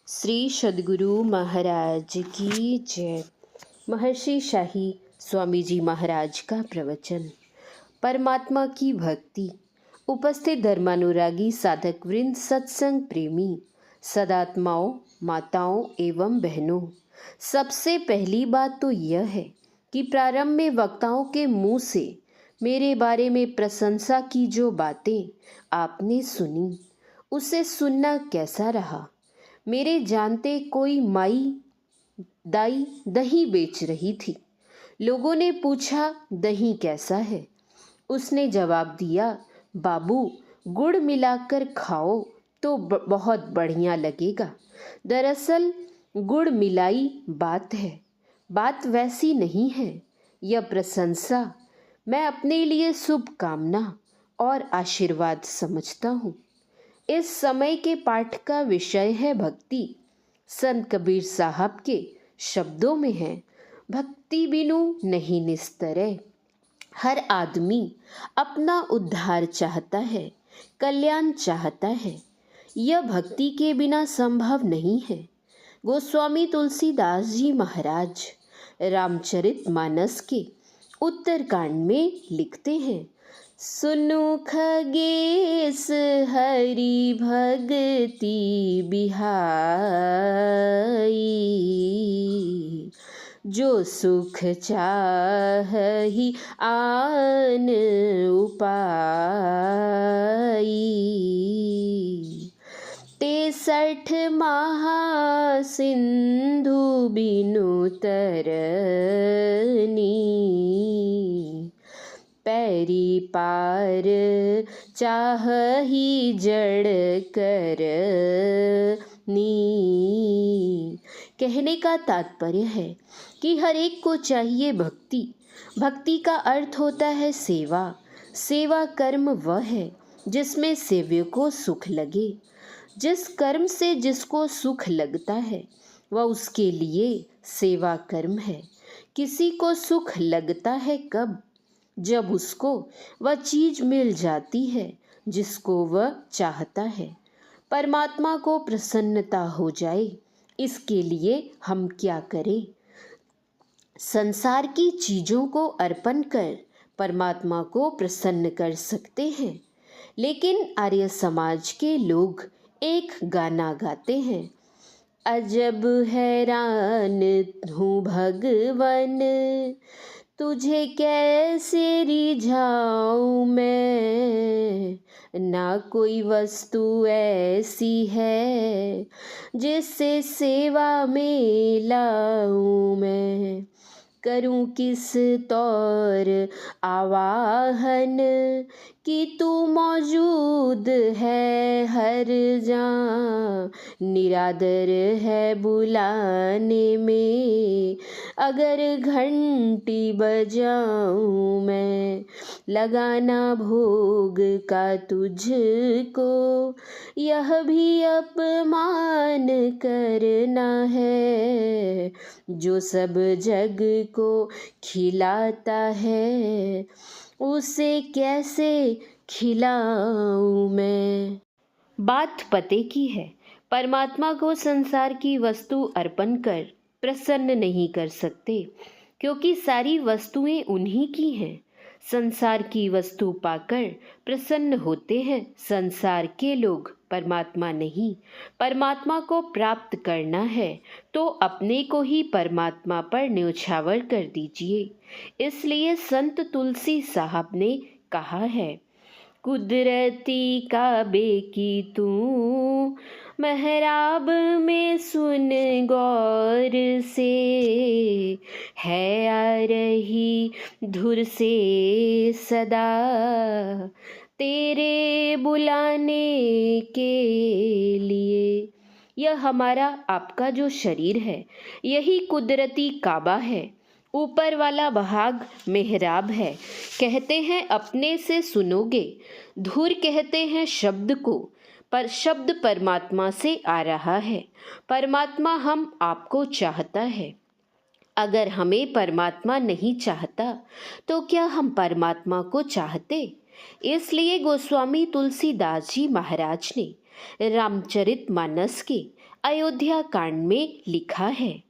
श्री सद्गुरु महाराज की जय। महर्षि शाही स्वामी जी महाराज का प्रवचन। परमात्मा की भक्ति। उपस्थित धर्मानुरागी साधक वृंद, सत्संग प्रेमी, सदात्माओं, माताओं एवं बहनों, सबसे पहली बात तो यह है कि प्रारंभ में वक्ताओं के मुंह से मेरे बारे में प्रशंसा की जो बातें आपने सुनी, उसे सुनना कैसा रहा। मेरे जानते कोई माई दाई दही बेच रही थी। लोगों ने पूछा, दही कैसा है? उसने जवाब दिया, बाबू गुड़ मिलाकर खाओ तो बहुत बढ़िया लगेगा। दरअसल गुड़ मिलाई बात है, बात वैसी नहीं है। यह प्रशंसा मैं अपने लिए शुभकामना और आशीर्वाद समझता हूँ। इस समय के पाठ का विषय है भक्ति। संत कबीर साहब के शब्दों में है, भक्ति बिनु नहीं निस्तरे। हर आदमी अपना उद्धार चाहता है, कल्याण चाहता है। यह भक्ति के बिना संभव नहीं है। गोस्वामी तुलसीदास जी महाराज रामचरितमानस के उत्तरकांड में लिखते हैं, सुनु खगेश हरि भगति बिहाई, जो सुख चाहहि आन उपाई। 63 महासिंधु बिनु तरनी, पैरी पार चाहहि जड़ करनी। कहने का तात्पर्य है कि हर एक को चाहिए भक्ति। भक्ति का अर्थ होता है सेवा। सेवा कर्म वह है जिसमें सेव्य को सुख लगे। जिस कर्म से जिसको सुख लगता है वह उसके लिए सेवा कर्म है। किसी को सुख लगता है कब? जब उसको वह चीज मिल जाती है जिसको वह चाहता है। परमात्मा को प्रसन्नता हो जाए, इसके लिए हम क्या करें? संसार की चीजों को अर्पण कर परमात्मा को प्रसन्न कर सकते हैं। लेकिन आर्य समाज के लोग एक गाना गाते हैं, अजब हैरान हूँ भगवन, तुझे कैसे रिझाऊं मैं। ना कोई वस्तु ऐसी है जिससे सेवा में लाऊं मैं। करूं किस तौर आवाहन कि तू मौजूद है हर जहाँ। निरादर है बुलाने में अगर घंटी बजाऊं मैं। लगाना भोग का तुझको यह भी अपमान करना है। जो सब जग को खिलाता है उसे कैसे खिलाऊं मैं। बात पते की है। परमात्मा को संसार की वस्तु अर्पण कर प्रसन्न नहीं कर सकते, क्योंकि सारी वस्तुएं उन्हीं की हैं। संसार की वस्तु पाकर प्रसन्न होते हैं संसार के लोग, परमात्मा नहीं। परमात्मा को प्राप्त करना है तो अपने को ही परमात्मा पर न्यौछावर कर दीजिए। इसलिए संत तुलसी साहब ने कहा है, कुदरती काबे की तू महराब में सुन गौर से, है आ रही धुर से सदा तेरे बुलाने के लिए। यह हमारा आपका जो शरीर है यही कुदरती काबा है। ऊपर वाला भाग मेहराब है। कहते हैं अपने से सुनोगे। धुर कहते हैं शब्द को, पर शब्द परमात्मा से आ रहा है। परमात्मा हम आपको चाहता है। अगर हमें परमात्मा नहीं चाहता तो क्या हम परमात्मा को चाहते? इसलिए गोस्वामी तुलसीदास जी महाराज ने रामचरितमानस के अयोध्या कांड में लिखा है,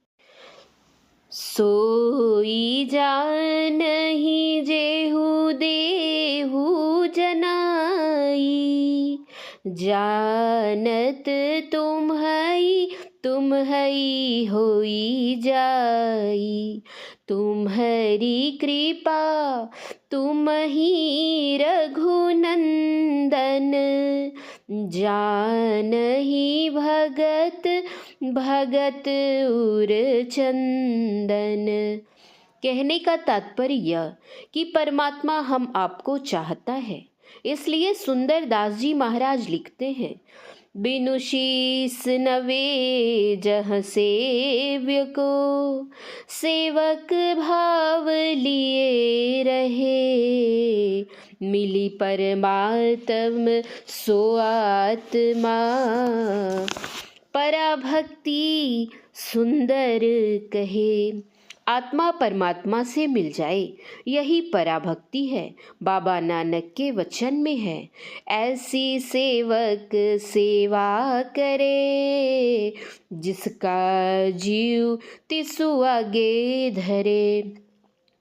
सोई जानहि जेहु देहु जनाई, जानत तुम हई होई जाई, तुम्हारी कृपा तुम ही रघुनंदन, जानहि भगत भगत उर चंदन। कहने का तात्पर्य यह कि परमात्मा हम आपको चाहता है। इसलिए सुंदर दास जी महाराज लिखते हैं, बिनु शीस नवे जह सेव्य को, सेवक भाव लिए रहे, मिली परमात्म सो आत्मा, पराभक्ति सुंदर कहे। आत्मा परमात्मा से मिल जाए, यही पराभक्ति है। बाबा नानक के वचन में है, ऐसी सेवक सेवा करे, जिसका जीव तिसु आगे धरे।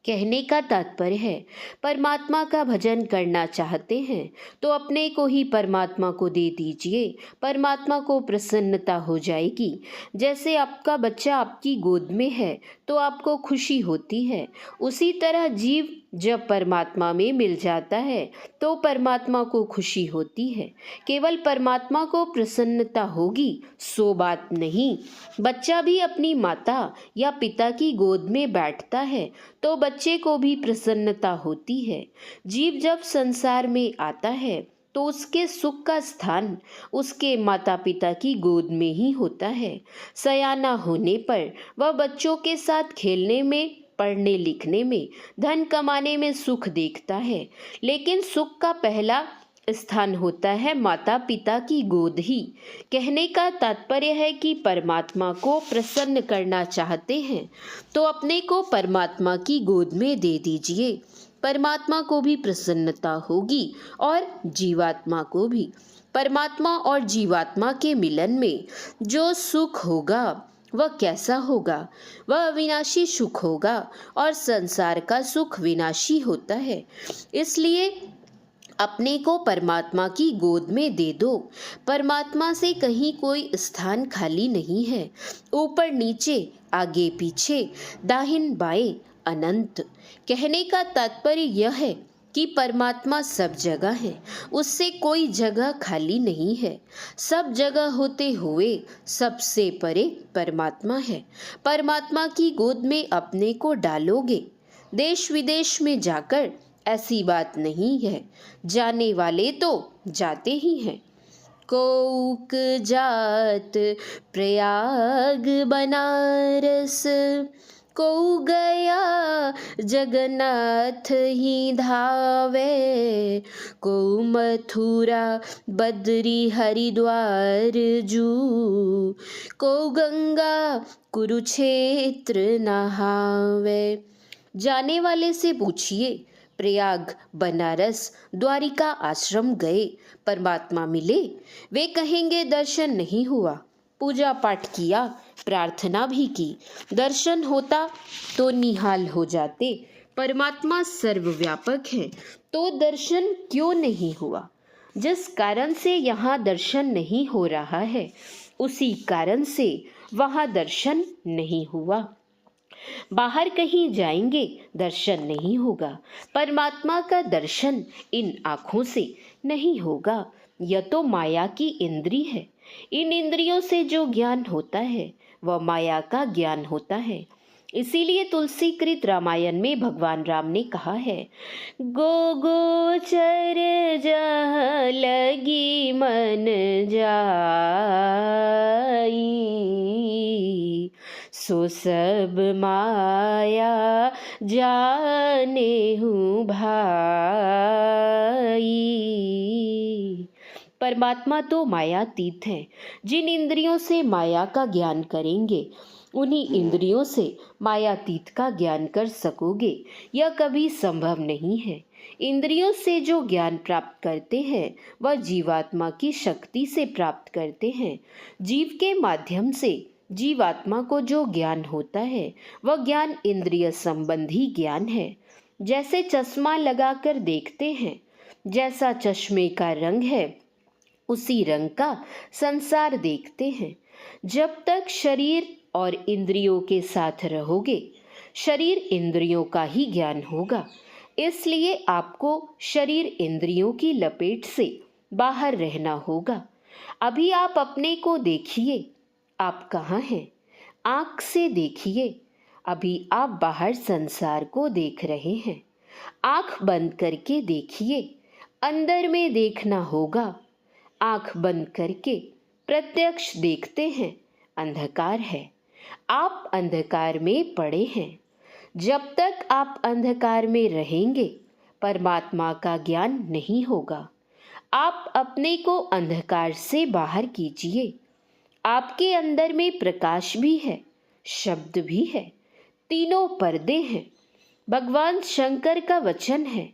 कहने का तात्पर्य है, परमात्मा का भजन करना चाहते हैं तो अपने को ही परमात्मा को दे दीजिए, परमात्मा को प्रसन्नता हो जाएगी। जैसे आपका बच्चा आपकी गोद में है तो आपको खुशी होती है, उसी तरह जीव जब परमात्मा में मिल जाता है तो परमात्मा को खुशी होती है। केवल परमात्मा को प्रसन्नता होगी सो बात नहीं। बच्चा भी अपनी माता या पिता की गोद में बैठता है तो बच्चे को भी प्रसन्नता होती है। जीव जब संसार में आता है तो उसके सुख का स्थान उसके माता पिता की गोद में ही होता है। सयाना होने पर वह बच्चों के साथ खेलने में, पढ़ने लिखने में, धन कमाने में सुख देखता है, लेकिन सुख का पहला स्थान होता है माता पिता की गोद ही। कहने का तात्पर्य है कि परमात्मा को प्रसन्न करना चाहते हैं तो अपने को परमात्मा की गोद में दे दीजिए, परमात्मा को भी प्रसन्नता होगी और जीवात्मा को भी। परमात्मा और जीवात्मा के मिलन में जो सुख होगा वह कैसा होगा? वह अविनाशी सुख होगा और संसार का सुख विनाशी होता है। इसलिए अपने को परमात्मा की गोद में दे दो। परमात्मा से कहीं कोई स्थान खाली नहीं है, ऊपर नीचे, आगे पीछे, दाहिन बाएं, अनंत। कहने का तात्पर्य यह है कि परमात्मा सब जगह है, उससे कोई जगह खाली नहीं है। सब जगह होते हुए सबसे परे परमात्मा है। परमात्मा की गोद में अपने को डालोगे, देश विदेश में जाकर ऐसी बात नहीं है, जाने वाले तो जाते ही हैं। कोक जात प्रयाग बनारस, को गया जगन्नाथ ही धावे, को मथुरा बद्री हरिद्वार जू, को गंगा कुरुक्षेत्र नहावे। जाने वाले से पूछिए, प्रयाग, बनारस, द्वारिका आश्रम गए, परमात्मा मिले? वे कहेंगे दर्शन नहीं हुआ। पूजा पाठ किया, प्रार्थना भी की, दर्शन होता तो निहाल हो जाते। परमात्मा सर्वव्यापक है तो दर्शन क्यों नहीं हुआ? जिस कारण से यहाँ दर्शन नहीं हो रहा है उसी कारण से वहाँ दर्शन नहीं हुआ। बाहर कहीं जाएंगे दर्शन नहीं होगा, परमात्मा का दर्शन इन आँखों से नहीं होगा। यह तो माया की इंद्री है। इन इंद्रियों से जो ज्ञान होता है वह माया का ज्ञान होता है। इसीलिए तुलसीकृत रामायण में भगवान राम ने कहा है, गो गोचर जहाँ लगी मन जाई, सो सब माया जाने हूँ भाई। परमात्मा तो मायातीत है। जिन इंद्रियों से माया का ज्ञान करेंगे उन्हीं इंद्रियों से मायातीत का ज्ञान कर सकोगे। यह कभी संभव नहीं है। इंद्रियों से जो ज्ञान प्राप्त करते हैं वह जीवात्मा की शक्ति से प्राप्त करते हैं। जीव के माध्यम से जीवात्मा को जो ज्ञान होता है वह ज्ञान इंद्रिय संबंधी ज्ञान है। जैसे चश्मा लगाकर देखते हैं, जैसा चश्मे का रंग है उसी रंग का संसार देखते हैं। जब तक शरीर और इंद्रियों के साथ रहोगे, शरीर इंद्रियों का ही ज्ञान होगा। इसलिए आपको शरीर इंद्रियों की लपेट से बाहर रहना होगा। अभी आप अपने को देखिए, आप कहाँ हैं? आँख से देखिए। अभी आप बाहर संसार को देख रहे हैं। आँख बंद करके देखिए, अंदर में देखना होगा। आँख बंद करके प्रत्यक्ष देखते हैं, अंधकार है। आप अंधकार में पड़े हैं। जब तक आप अंधकार में रहेंगे परमात्मा का ज्ञान नहीं होगा। आप अपने को अंधकार से बाहर कीजिए। आपके अंदर में प्रकाश भी है, शब्द भी है, तीनों पर्दे हैं। भगवान शंकर का वचन है।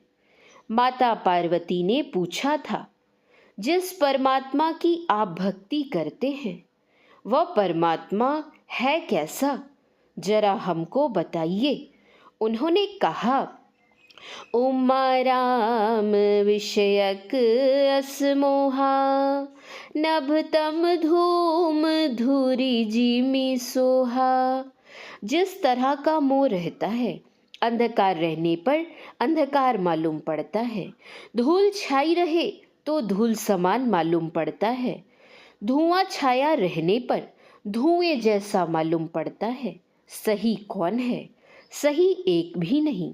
माता पार्वती ने पूछा था, जिस परमात्मा की आप भक्ति करते हैं वह परमात्मा है कैसा, जरा हमको बताइए। उन्होंने कहा, उमा राम विषयक असमोहा, नभतम धूम धूरी जिमि सोहा। जिस तरह का मोह रहता है, अंधकार रहने पर अंधकार मालूम पड़ता है। धूल छाई रहे तो धूल समान मालूम पड़ता है। धुआं छाया रहने पर धुएं जैसा मालूम पड़ता है। सही कौन है? सही एक भी नहीं।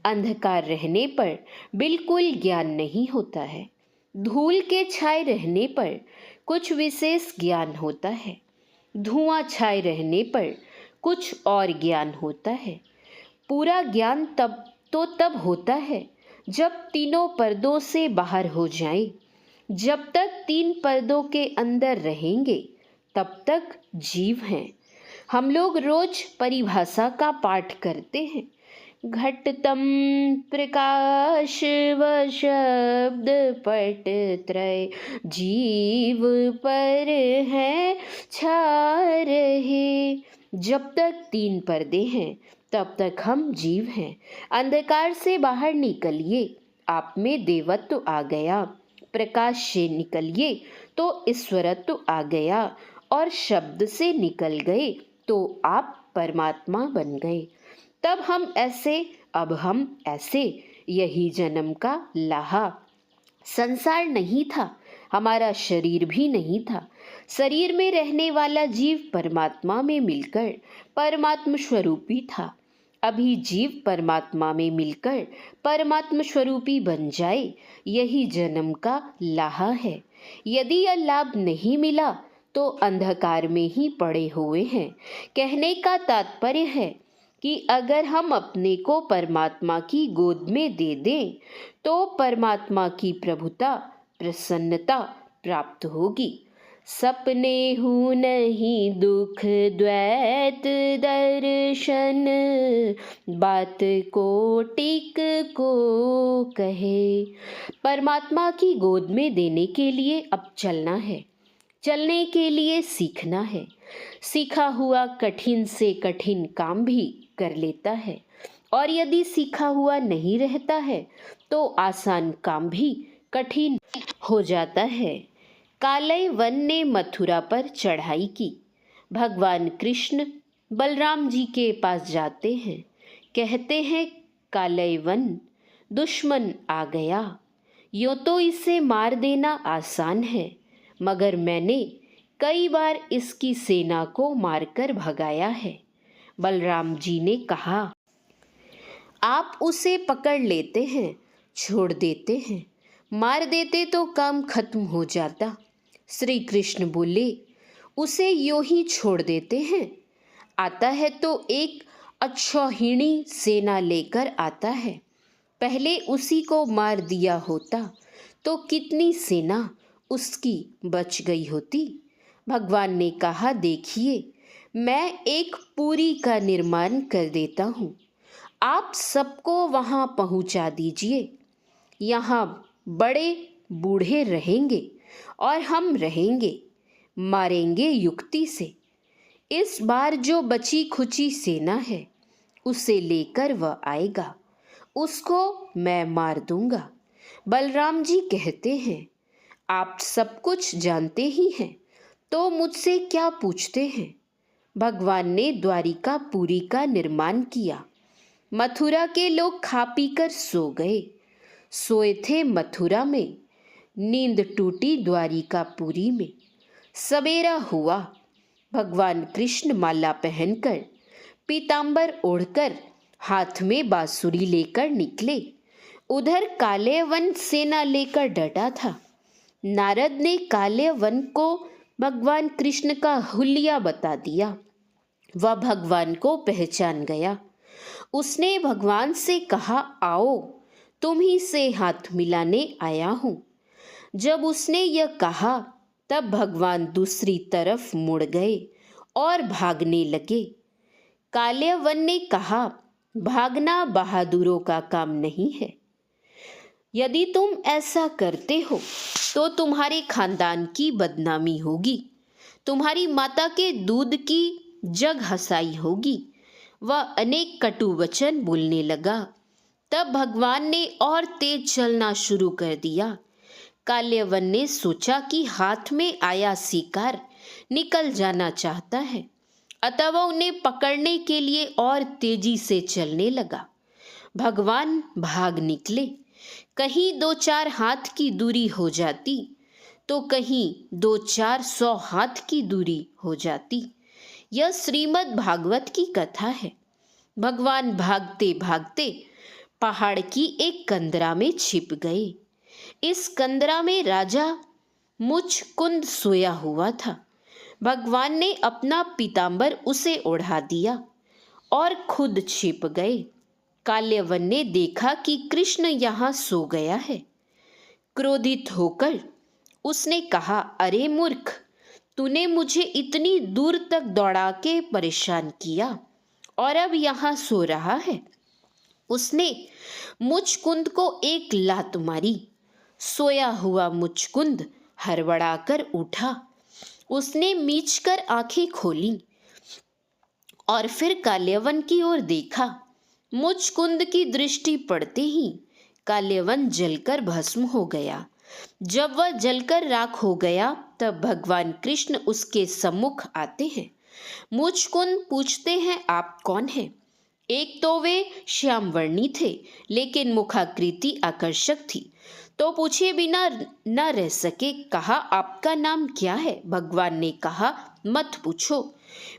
अंधकार रहने पर बिल्कुल ज्ञान नहीं होता है। धूल के छाए रहने पर कुछ विशेष ज्ञान होता है। धुआं छाए रहने पर कुछ और ज्ञान होता है। पूरा ज्ञान तब होता है जब तीनों पर्दों से बाहर हो जाए। जब तक तीन पर्दों के अंदर रहेंगे तब तक जीव हैं। हम लोग रोज परिभाषा का पाठ करते हैं। घटतम प्रकाश व शब्द पट त्रय, जीव पर है छा रहे। जब तक तीन पर्दे हैं तब तक हम जीव हैं। अंधकार से बाहर निकलिए, आप में देवत्व आ गया। प्रकाश से निकलिए तो ईश्वरत्व आ गया, और शब्द से निकल गए तो आप परमात्मा बन गए। तब हम ऐसे, अब हम ऐसे। यही जन्म का लाहा। संसार नहीं था, हमारा शरीर भी नहीं था। शरीर में रहने वाला जीव परमात्मा में मिलकर परमात्म स्वरूपी था। अभी जीव परमात्मा में मिलकर परमात्म स्वरूपी बन जाए, यही जन्म का लाहा है। यदि यह लाभ नहीं मिला तो अंधकार में ही पड़े हुए हैं। कहने का तात्पर्य है कि अगर हम अपने को परमात्मा की गोद में दे दें तो परमात्मा की प्रभुता, प्रसन्नता प्राप्त होगी। सपने हूँ नहीं दुख द्वैत दर्शन, बात कोटिक को कहे। परमात्मा की गोद में देने के लिए अब चलना है। चलने के लिए सीखना है। सीखा हुआ कठिन से कठिन काम भी कर लेता है, और यदि सीखा हुआ नहीं रहता है तो आसान काम भी कठिन हो जाता है। कालय वन ने मथुरा पर चढ़ाई की। भगवान कृष्ण बलराम जी के पास जाते हैं। कहते हैं, कालय वन दुश्मन आ गया। यूँ तो इसे मार देना आसान है, मगर मैंने कई बार इसकी सेना को मारकर भगाया है। बलराम जी ने कहा, आप उसे पकड़ लेते हैं, छोड़ देते हैं, मार देते तो काम खत्म हो जाता। श्री कृष्ण बोले, उसे यूं ही छोड़ देते हैं। आता है तो एक अक्षौहिणी सेना लेकर आता है। पहले उसी को मार दिया होता तो कितनी सेना उसकी बच गई होती। भगवान ने कहा, देखिए मैं एक पुरी का निर्माण कर देता हूँ, आप सबको वहाँ पहुँचा दीजिए। यहाँ बड़े बूढ़े रहेंगे और हम रहेंगे, मारेंगे युक्ति से। इस बार जो बची खुची सेना है उसे लेकर वह आएगा, उसको मैं मार दूंगा। बलराम जी कहते हैं, आप सब कुछ जानते ही हैं, तो मुझसे क्या पूछते हैं। भगवान ने द्वारिकापुरी का निर्माण किया। मथुरा के लोग खा पी कर सो गए। सोए थे मथुरा में, नींद टूटी द्वारिकापुरी में। सवेरा हुआ, भगवान कृष्ण माला पहनकर, पीतांबर ओढ़कर, हाथ में बांसुरी लेकर निकले। उधर काले वन सेना लेकर डटा था। नारद ने काले वन को भगवान कृष्ण का हुलिया बता दिया। वह भगवान को पहचान गया। उसने भगवान से कहा, आओ, तुम्ही से हाथ मिलाने आया हूँ। जब उसने यह कहा तब भगवान दूसरी तरफ मुड़ गए और भागने लगे। काले वन ने कहा, भागना बहादुरों का काम नहीं है। यदि तुम ऐसा करते हो तो तुम्हारे खानदान की बदनामी होगी, तुम्हारी माता के दूध की जग हसाई होगी। वह अनेक कटु वचन बोलने लगा। तब भगवान ने और तेज चलना शुरू कर दिया। काल्यवन ने सोचा कि हाथ में आया शिकार निकल जाना चाहता है, अतः वह उन्हें पकड़ने के लिए और तेजी से चलने लगा। भगवान भाग निकले। कहीं 2-4 हाथ की दूरी हो जाती तो कहीं 200-400 हाथ की दूरी हो जाती। यह श्रीमद् भागवत की कथा है। भगवान भागते भागते पहाड़ की एक कंदरा में छिप गए। इस कंदरा में राजा मुचकुंद सोया हुआ था। भगवान ने अपना पीतांबर उसे ओढ़ा दिया और खुद छिप गए। काल्यवन ने देखा कि कृष्ण यहाँ सो गया है। क्रोधित होकर उसने कहा, अरे मूर्ख, तूने मुझे इतनी दूर तक दौड़ा के परेशान किया और अब यहाँ सो रहा है। उसने मुचकुंद को एक लात मारी। सोया हुआ मुचकुंद हड़बड़ाकर उठा। उसने मीचकर आंखें खोली और फिर काल्यवन की ओर देखा। मुचकुंद की दृष्टि पड़ते ही काल्यवन जलकर भस्म हो गया। जब वह जलकर राख हो गया तब भगवान कृष्ण उसके सम्मुख आते हैं। मुचकुंद पूछते हैं, आप कौन हैं? एक तो वे श्यामवर्णी थे, लेकिन मुखाकृति आकर्षक थी, तो पूछे बिना न रह सके। कहा, आपका नाम क्या है? भगवान ने कहा, मत पूछो,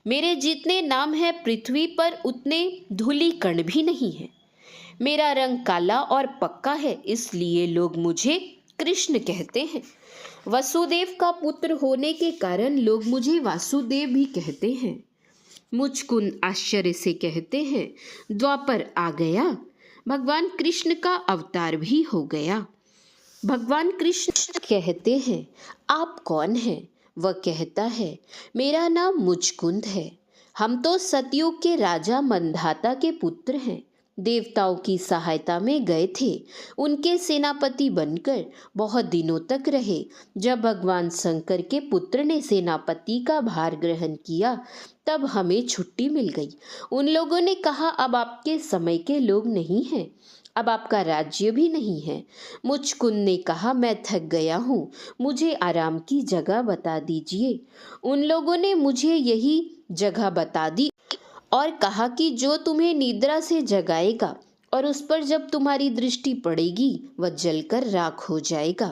मेरे जितने नाम है पृथ्वी पर उतने धूलि कण भी नहीं है। मेरा रंग काला और पक्का है, इसलिए लोग मुझे कृष्ण कहते हैं। वसुदेव का पुत्र होने के कारण लोग मुझे वासुदेव भी कहते हैं। मुचकुंद आश्चर्य से कहते हैं, द्वापर आ गया, भगवान कृष्ण का अवतार भी हो गया। भगवान कृष्ण कहते हैं, आप कौन हैं? वह कहता है, मेरा नाम मुचकुंद है। हम तो सतयुग के राजा मंधाता के पुत्र हैं। देवताओं की सहायता में गए थे, उनके सेनापति बनकर बहुत दिनों तक रहे। जब भगवान शंकर के पुत्र ने सेनापति का भार ग्रहण किया तब हमें छुट्टी मिल गई। उन लोगों ने कहा, अब आपके समय के लोग नहीं हैं, अब आपका राज्य भी नहीं है। मुचकुंद ने कहा, मैं थक गया हूँ, मुझे आराम की जगह बता दीजिए। उन लोगों ने मुझे यही जगह बता दी और कहा कि जो तुम्हें निद्रा से जगाएगा और उस पर जब तुम्हारी दृष्टि पड़ेगी वह जलकर राख हो जाएगा।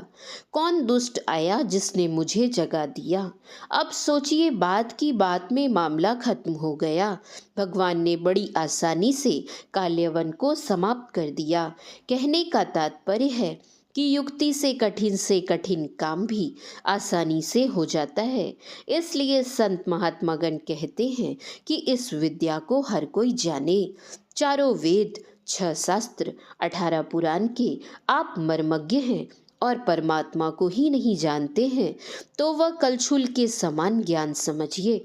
कौन दुष्ट आया जिसने मुझे जगा दिया? अब सोचिए, बात की बात में मामला खत्म हो गया। भगवान ने बड़ी आसानी से काल्यवन को समाप्त कर दिया। कहने का तात्पर्य है कि युक्ति से कठिन काम भी आसानी से हो जाता है। इसलिए संत महात्मागण कहते हैं कि इस विद्या को हर कोई जाने। चारों वेद, 6 शास्त्र, 18 पुराण के आप मर्मज्ञ हैं और परमात्मा को ही नहीं जानते हैं तो वह कलछुल के समान ज्ञान समझिए।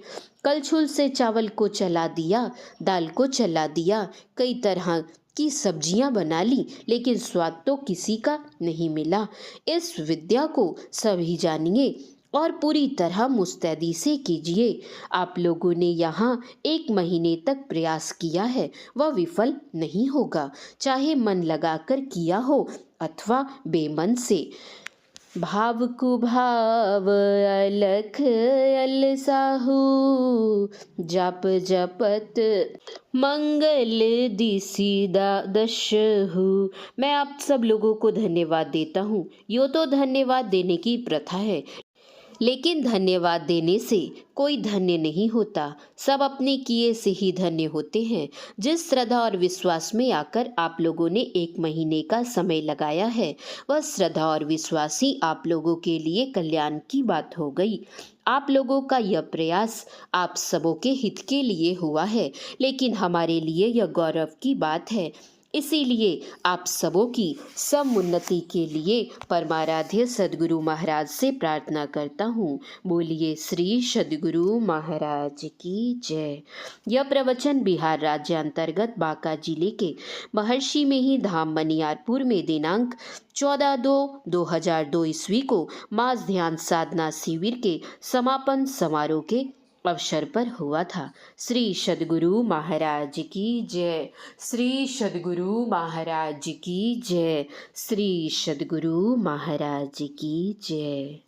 कलछुल से चावल को चला दिया, दाल को चला दिया, कई तरह की सब्जियां बना ली, लेकिन स्वाद तो किसी का नहीं मिला। इस विद्या को सभी जानिए और पूरी तरह मुस्तैदी से कीजिए। आप लोगों ने यहाँ 1 महीने तक प्रयास किया है, वह विफल नहीं होगा, चाहे मन लगाकर किया हो अथवा बेमन से। भाव कुभाव अलख अलसाहू, जप जपत मंगल दिसीदा दशहु। मैं आप सब लोगों को धन्यवाद देता हूँ। यो तो धन्यवाद देने की प्रथा है, लेकिन धन्यवाद देने से कोई धन्य नहीं होता, सब अपने किए से ही धन्य होते हैं। जिस श्रद्धा और विश्वास में आकर आप लोगों ने 1 महीने का समय लगाया है, वह श्रद्धा और विश्वास ही आप लोगों के लिए कल्याण की बात हो गई। आप लोगों का यह प्रयास आप सबों के हित के लिए हुआ है, लेकिन हमारे लिए यह गौरव की बात है। इसीलिए आप सबों की समुन्नति के लिए परमाराध्य सद्गुरु महाराज से प्रार्थना करता हूँ। बोलिए श्री सद्गुरु महाराज की जय। यह प्रवचन बिहार राज्य अंतर्गत बांका जिले के महर्षि में ही धाम बनियारपुर में दिनांक 14/2/2002 ईस्वी को मास ध्यान साधना शिविर के समापन समारोह के अवसर पर हुआ था। श्री सद्गुरु महाराज की जय। श्री सद्गुरु महाराज की जय। श्री सद्गुरु महाराज की जय।